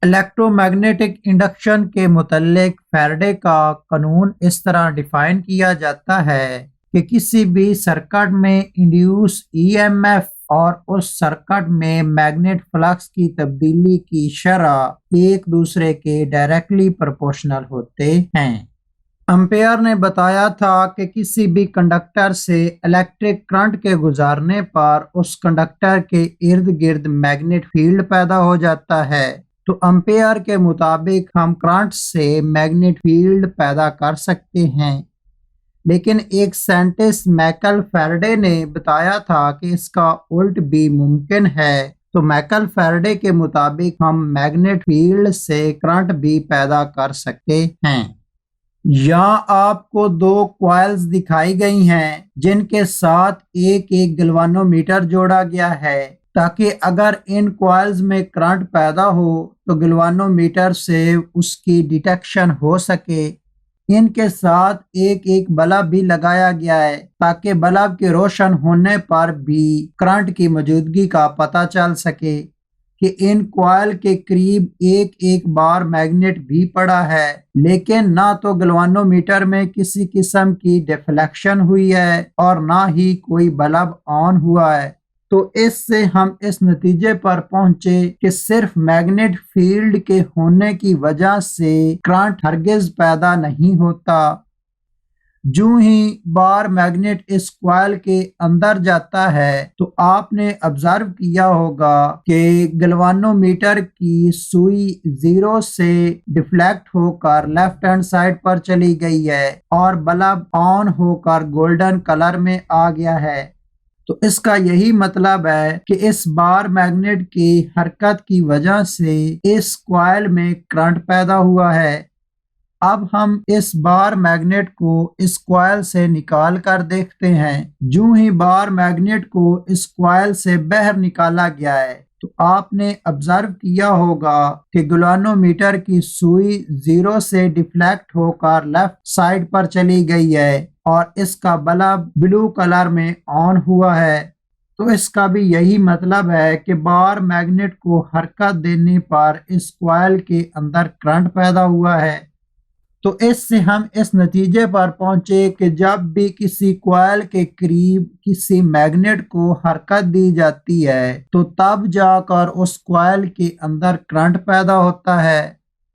Electromagnetic induction کے متعلق فیرڈے کا قانون اس طرح ڈیفائن کیا جاتا ہے کہ کسی بھی سرکٹ میں انڈیوس ای ایم ایف اور اس سرکٹ میں میگنیٹ فلکس کی تبدیلی کی شرح ایک دوسرے کے ڈائریکٹلی پرپورشنل ہوتے ہیں۔ امپیئر نے بتایا تھا کہ کسی بھی کنڈکٹر سے الیکٹرک کرنٹ کے گزارنے پر اس کنڈکٹر کے ارد گرد میگنیٹ فیلڈ پیدا ہو جاتا ہے۔ تو امپیئر کے مطابق ہم کرنٹ سے میگنیٹ فیلڈ پیدا کر سکتے ہیں، لیکن ایک سائنٹسٹ مائیکل فیرڈے نے بتایا تھا کہ اس کا الٹ بھی ممکن ہے۔ تو مائیکل فیرڈے کے مطابق ہم میگنیٹ فیلڈ سے کرنٹ بھی پیدا کر سکتے ہیں۔ یہاں آپ کو دو کوائلز دکھائی گئی ہیں جن کے ساتھ ایک گلوانومیٹر جوڑا گیا ہے تاکہ اگر ان کوائلز میں کرنٹ پیدا ہو تو گلوانومیٹر سے اس کی ڈیٹیکشن ہو سکے۔ ان کے ساتھ ایک بلب بھی لگایا گیا ہے تاکہ بلب کے روشن ہونے پر بھی کرنٹ کی موجودگی کا پتہ چل سکے کہ ان کوائل کے قریب ایک بار میگنیٹ بھی پڑا ہے، لیکن نہ تو گلوانومیٹر میں کسی قسم کی ڈیفلیکشن ہوئی ہے اور نہ ہی کوئی بلب آن ہوا ہے۔ تو اس سے ہم اس نتیجے پر پہنچے کہ صرف میگنیٹ فیلڈ کے ہونے کی وجہ سے کرنٹ ہرگز پیدا نہیں ہوتا۔ جو ہی بار میگنیٹ اس کوائل کے اندر جاتا ہے تو آپ نے آبزرو کیا ہوگا کہ گلوانومیٹر کی سوئی زیرو سے ڈیفلیکٹ ہو کر لیفٹ ہینڈ سائڈ پر چلی گئی ہے اور بلب آن ہو کر گولڈن کلر میں آ گیا ہے۔ تو اس کا یہی مطلب ہے کہ اس بار میگنیٹ کی حرکت کی وجہ سے اس کوائل میں کرنٹ پیدا ہوا ہے۔ اب ہم اس بار میگنیٹ کو اس کوائل سے نکال کر دیکھتے ہیں۔ جو ہی بار میگنیٹ کو اس کوائل سے باہر نکالا گیا ہے تو آپ نے آبزرو کیا ہوگا کہ گلوانومیٹر کی سوئی زیرو سے ڈیفلیکٹ ہو کر لیفٹ سائڈ پر چلی گئی ہے اور اس کا بلب بلو کلر میں آن ہوا ہے۔ تو اس کا بھی یہی مطلب ہے کہ بار میگنیٹ کو حرکت دینے پر اس کوائل کے اندر کرنٹ پیدا ہوا ہے۔ تو اس سے ہم اس نتیجے پر پہنچے کہ جب بھی کسی کوائل کے قریب کسی میگنیٹ کو حرکت دی جاتی ہے تو تب جا کر اس کوائل کے اندر کرنٹ پیدا ہوتا ہے۔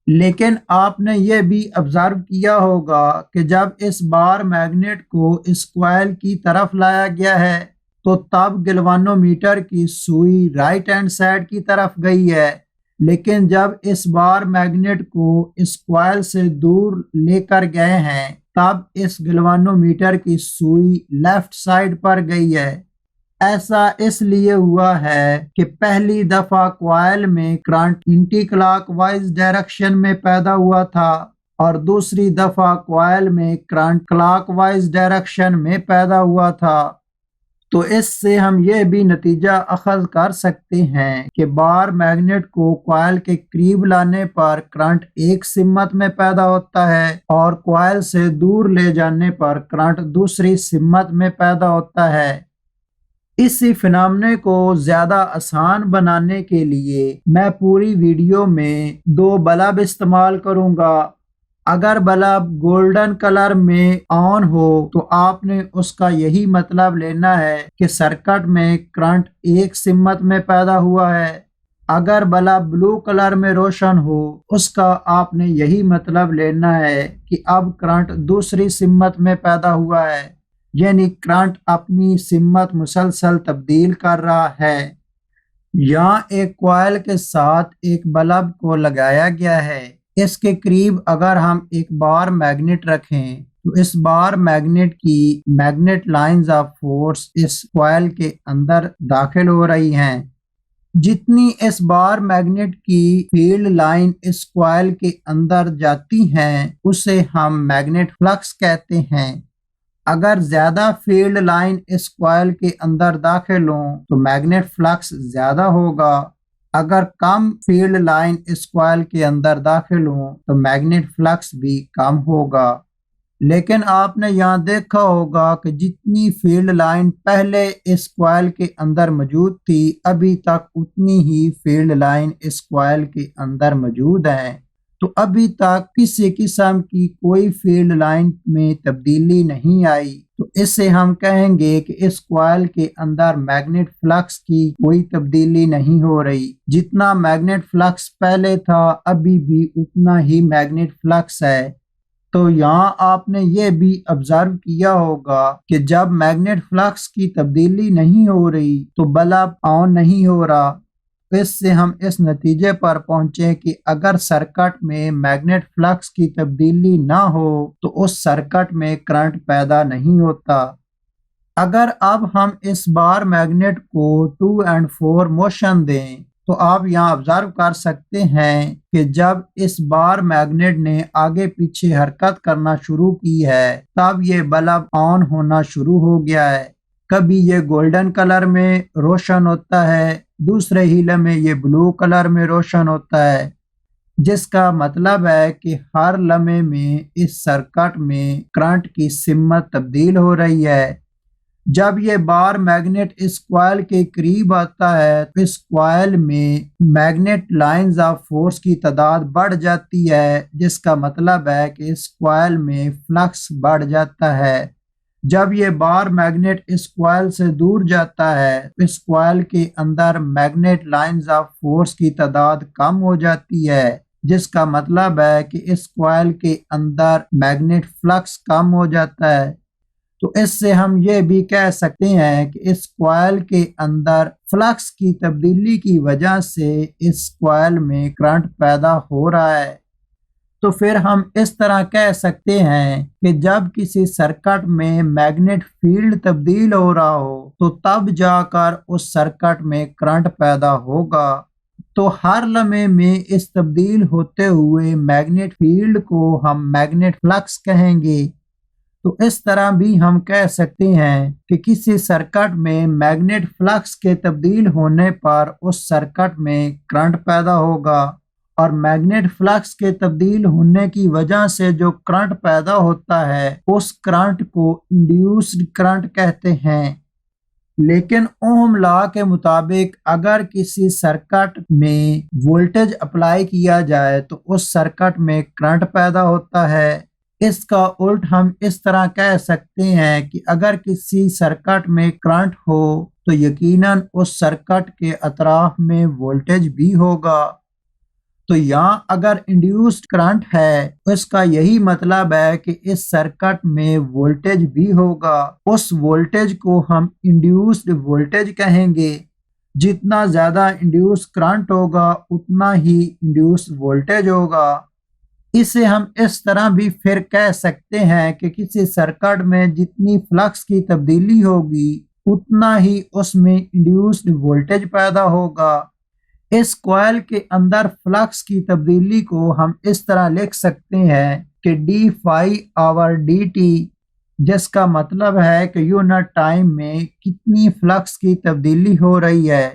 لیکن آپ نے یہ بھی آبزرو کیا ہوگا کہ جب اس بار میگنیٹ کو اس کوائل کی طرف لایا گیا ہے تو تب گلوانومیٹر کی سوئی رائٹ ہینڈ سائڈ کی طرف گئی ہے، لیکن جب اس بار میگنیٹ کو اس کوائل سے دور لے کر گئے ہیں تب اس گلوانومیٹر کی سوئی لیفٹ سائڈ پر گئی ہے۔ ایسا اس لیے ہوا ہے کہ پہلی دفعہ کوائل میں current anticlockwise direction میں پیدا ہوا تھا اور دوسری دفعہ کوائل میں کرنٹ کلاک وائز ڈائریکشن میں پیدا ہوا تھا۔ تو اس سے ہم یہ بھی نتیجہ اخذ کر سکتے ہیں کہ بار میگنیٹ کو کوائل کے قریب لانے پر کرنٹ ایک سمت میں پیدا ہوتا ہے اور کوائل سے دور لے جانے پر کرنٹ دوسری سمت میں پیدا ہوتا ہے۔ اسی فنامنے کو زیادہ آسان بنانے کے لیے میں پوری ویڈیو میں دو بلب استعمال کروں گا۔ اگر بلب گولڈن کلر میں آن ہو تو آپ نے اس کا یہی مطلب لینا ہے کہ سرکٹ میں کرنٹ ایک سمت میں پیدا ہوا ہے۔ اگر بلب بلو کلر میں روشن ہو اس کا آپ نے یہی مطلب لینا ہے کہ اب کرنٹ دوسری سمت میں پیدا ہوا ہے، یعنی کرنٹ اپنی سمت مسلسل تبدیل کر رہا ہے۔ یہاں ایک کوائل کے ساتھ ایک بلب کو لگایا گیا ہے۔ اس کے قریب اگر ہم ایک بار میگنیٹ رکھیں تو اس بار میگنیٹ کی میگنیٹ لائنز آف فورس اس کوائل کے اندر داخل ہو رہی ہیں۔ جتنی اس بار میگنیٹ کی فیلڈ لائن اس کوائل کے اندر جاتی ہیں اسے ہم میگنیٹ فلکس کہتے ہیں۔ اگر زیادہ فیلڈ لائن اس کوائل کے اندر داخل ہوں تو میگنیٹ فلکس زیادہ ہوگا، اگر کم فیلڈ لائن اس کوائل کے اندر داخل ہوں تو میگنیٹ فلکس بھی کم ہوگا۔ لیکن آپ نے یہاں دیکھا ہوگا کہ جتنی فیلڈ لائن پہلے اس کوائل کے اندر موجود تھی ابھی تک اتنی ہی فیلڈ لائن اس کوائل کے اندر موجود ہیں، تو ابھی تک کسی قسم کی کوئی فیلڈ لائن میں تبدیلی نہیں آئی، تو اس سے ہم کہیں گے کہ اس کوائل کے اندر میگنیٹ فلکس کی کوئی تبدیلی نہیں ہو رہی، جتنا میگنیٹ فلکس پہلے تھا ابھی بھی اتنا ہی میگنیٹ فلکس ہے۔ تو یہاں آپ نے یہ بھی آبزرو کیا ہوگا کہ جب میگنیٹ فلکس کی تبدیلی نہیں ہو رہی تو بلب آن نہیں ہو رہا۔ اس سے ہم اس نتیجے پر پہنچے کہ اگر سرکٹ میں میگنیٹ فلکس کی تبدیلی نہ ہو تو اس سرکٹ میں کرنٹ پیدا نہیں ہوتا۔ اگر اب ہم اس بار میگنیٹ کو 2 and 4 موشن دیں تو آپ یہاں آبزرو کر سکتے ہیں کہ جب اس بار میگنیٹ نے آگے پیچھے حرکت کرنا شروع کی ہے تب یہ بلب آن ہونا شروع ہو گیا ہے۔ کبھی یہ گولڈن کلر میں روشن ہوتا ہے، دوسرے ہی لمحے یہ بلو کلر میں روشن ہوتا ہے، جس کا مطلب ہے کہ ہر لمحے میں اس سرکٹ میں کرنٹ کی سمت تبدیل ہو رہی ہے۔ جب یہ بار میگنیٹ اس کوائل کے قریب آتا ہے تو اس کوائل میں میگنیٹ لائنز آف فورس کی تعداد بڑھ جاتی ہے، جس کا مطلب ہے کہ اس کوائل میں فلکس بڑھ جاتا ہے۔ جب یہ بار میگنیٹ اس کوائل سے دور جاتا ہے تو اس کوائل کے اندر میگنیٹ لائنز آف فورس کی تعداد کم ہو جاتی ہے، جس کا مطلب ہے کہ اس کوائل کے اندر میگنیٹ فلکس کم ہو جاتا ہے۔ تو اس سے ہم یہ بھی کہہ سکتے ہیں کہ اس کوائل کے اندر فلکس کی تبدیلی کی وجہ سے اس کوائل میں کرنٹ پیدا ہو رہا ہے۔ تو پھر ہم اس طرح کہہ سکتے ہیں کہ جب کسی سرکٹ میں میگنیٹ فیلڈ تبدیل ہو رہا ہو تو تب جا کر اس سرکٹ میں کرنٹ پیدا ہوگا۔ تو ہر لمحے میں اس تبدیل ہوتے ہوئے میگنیٹ فیلڈ کو ہم میگنیٹ فلکس کہیں گے۔ تو اس طرح بھی ہم کہہ سکتے ہیں کہ کسی سرکٹ میں میگنیٹ فلکس کے تبدیل ہونے پر اس سرکٹ میں کرنٹ پیدا ہوگا، اور میگنیٹ فلکس کے تبدیل ہونے کی وجہ سے جو کرنٹ پیدا ہوتا ہے اس کرنٹ کو انڈیوسڈ کرنٹ کہتے ہیں۔ لیکن اوہم لا کے مطابق اگر کسی سرکٹ میں وولٹیج اپلائی کیا جائے تو اس سرکٹ میں کرنٹ پیدا ہوتا ہے۔ اس کا الٹ ہم اس طرح کہہ سکتے ہیں کہ اگر کسی سرکٹ میں کرنٹ ہو تو یقیناً اس سرکٹ کے اطراف میں وولٹیج بھی ہوگا۔ تو یہاں اگر انڈیوسڈ کرنٹ ہے اس کا یہی مطلب ہے کہ اس سرکٹ میں وولٹیج بھی ہوگا۔ اس وولٹیج کو ہم انڈیوسڈ وولٹیج کہیں گے۔ جتنا زیادہ انڈیوس کرنٹ ہوگا اتنا ہی انڈیوس وولٹیج ہوگا۔ اسے ہم اس طرح بھی پھر کہہ سکتے ہیں کہ کسی سرکٹ میں جتنی فلکس کی تبدیلی ہوگی اتنا ہی اس میں انڈیوسڈ وولٹیج پیدا ہوگا۔ اس کوائل کے اندر فلکس کی تبدیلی کو ہم اس طرح لکھ سکتے ہیں کہ D phi over d T, جس کا مطلب ہے کہ یونٹ ٹائم میں کتنی فلکس کی تبدیلی ہو رہی ہے۔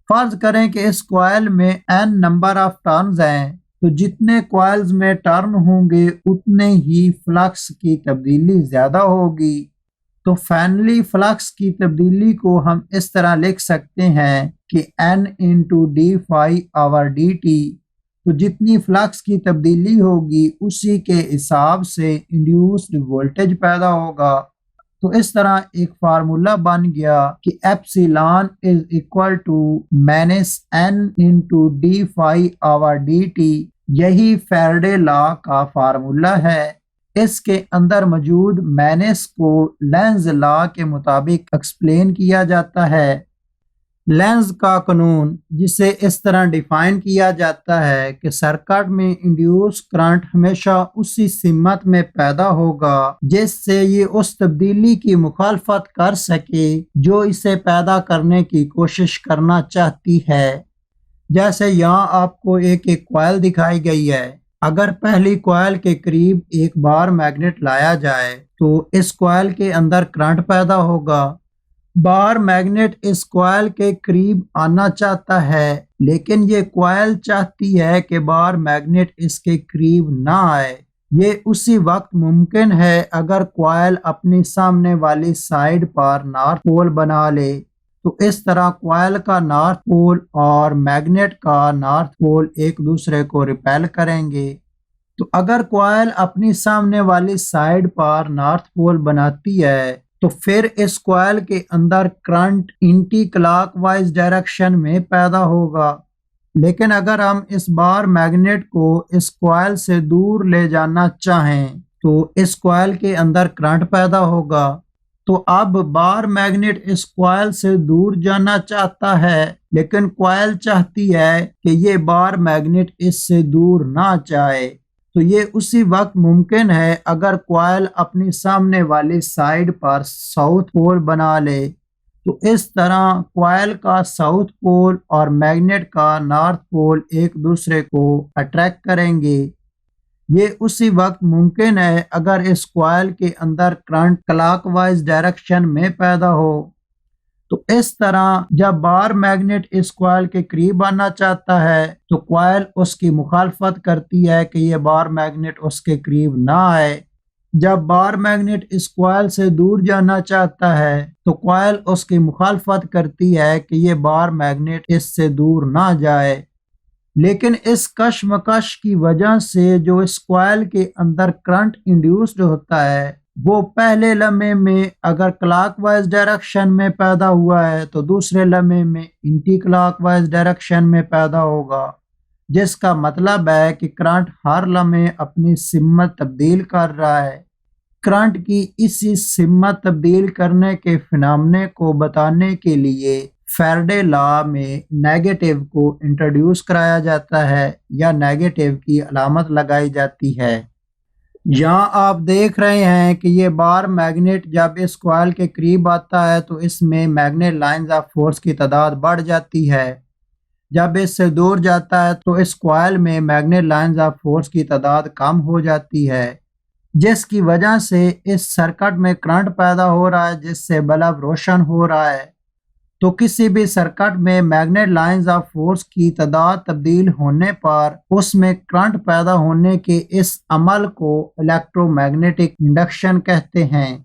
فرض کریں کہ اس کوائل میں n نمبر آف ٹرنز ہیں، تو جتنے کوائلز میں ٹرن ہوں گے اتنے ہی فلکس کی تبدیلی زیادہ ہوگی۔ تو فائنلی فلکس کی تبدیلی کو ہم اس طرح لکھ سکتے ہیں کہ n into d phi over d T, تو جتنی فلکس کی تبدیلی ہوگی اسی کے حساب سے انڈیوسڈ وولٹیج پیدا ہوگا۔ تو اس طرح ایک فارمولا بن گیا کہ epsilon is equal to minus n into d phi over d t, یہی فیرڈے لا کا فارمولا ہے۔ اس کے اندر موجود مائنس کو لینز لا کے مطابق ایکسپلین کیا جاتا ہے۔ لینز کا قانون، جسے اس طرح ڈیفائن کیا جاتا ہے کہ سرکٹ میں انڈیوس کرنٹ ہمیشہ اسی سمت میں پیدا ہوگا جس سے یہ اس تبدیلی کی مخالفت کر سکے جو اسے پیدا کرنے کی کوشش کرنا چاہتی ہے۔ جیسے یہاں آپ کو ایک کوائل دکھائی گئی ہے۔ اگر پہلی کوائل کے قریب ایک بار میگنیٹ لایا جائے تو اس کوائل کے اندر کرنٹ پیدا ہوگا۔ بار میگنیٹ اس کوائل کے قریب آنا چاہتا ہے، لیکن یہ کوائل چاہتی ہے کہ بار میگنیٹ اس کے قریب نہ آئے، یہ اسی وقت ممکن ہے اگر کوائل اپنی سامنے والی سائڈ پر نارتھ پول بنا لے، تو اس طرح کوائل کا نارتھ پول اور میگنیٹ کا نارتھ پول ایک دوسرے کو ریپیل کریں گے۔ تو اگر کوائل اپنی سامنے والی سائڈ پر نارتھ پول بناتی ہے تو پھر اس کوائل کے اندر current anticlockwise direction میں پیدا ہوگا، لیکن اگر ہم اس بار میگنیٹ کو اس کوائل سے دور لے جانا چاہیں تو اس کوائل کے اندر کرنٹ پیدا ہوگا۔ تو اب بار میگنیٹ اس کوائل سے دور جانا چاہتا ہے، لیکن کوائل چاہتی ہے کہ یہ بار میگنیٹ اس سے دور نہ جائے۔ تو یہ اسی وقت ممکن ہے اگر کوائل اپنی سامنے والی سائڈ پر ساؤتھ پول بنا لے، تو اس طرح کوائل کا ساؤتھ پول اور میگنیٹ کا نارتھ پول ایک دوسرے کو اٹریکٹ کریں گے۔ یہ اسی وقت ممکن ہے اگر اس کوائل کے اندر کرنٹ کلاک وائز ڈائریکشن میں پیدا ہو۔ تو اس طرح جب بار میگنیٹ اس کوائل کے قریب آنا چاہتا ہے تو کوائل اس کی مخالفت کرتی ہے کہ یہ بار میگنیٹ اس کے قریب نہ آئے۔ جب بار میگنیٹ اس کوائل سے دور جانا چاہتا ہے تو کوائل اس کی مخالفت کرتی ہے کہ یہ بار میگنیٹ اس سے دور نہ جائے۔ لیکن اس کشمکش کی وجہ سے جو اس کوائل کے اندر کرنٹ انڈیوسڈ ہوتا ہے وہ پہلے لمحے میں اگر کلاک وائز ڈائریکشن میں پیدا ہوا ہے تو دوسرے لمحے میں اینٹی کلاک وائز ڈائریکشن میں پیدا ہوگا، جس کا مطلب ہے کہ کرنٹ ہر لمحے اپنی سمت تبدیل کر رہا ہے۔ کرنٹ کی اسی سمت تبدیل کرنے کے فنامنے کو بتانے کے لیے فیرڈے لا میں نیگیٹو کو انٹروڈیوس کرایا جاتا ہے یا نیگیٹو کی علامت لگائی جاتی ہے۔ یہاں آپ دیکھ رہے ہیں کہ یہ بار میگنیٹ جب اس کوائل کے قریب آتا ہے تو اس میں میگنیٹ لائنز آف فورس کی تعداد بڑھ جاتی ہے، جب اس سے دور جاتا ہے تو اس کوائل میں میگنیٹ لائنز آف فورس کی تعداد کم ہو جاتی ہے، جس کی وجہ سے اس سرکٹ میں کرنٹ پیدا ہو رہا ہے جس سے بلب روشن ہو رہا ہے۔ تو کسی بھی سرکٹ میں میگنیٹ لائنز آف فورس کی تعداد تبدیل ہونے پر اس میں کرنٹ پیدا ہونے کے اس عمل کو الیکٹرو میگنیٹک انڈکشن کہتے ہیں۔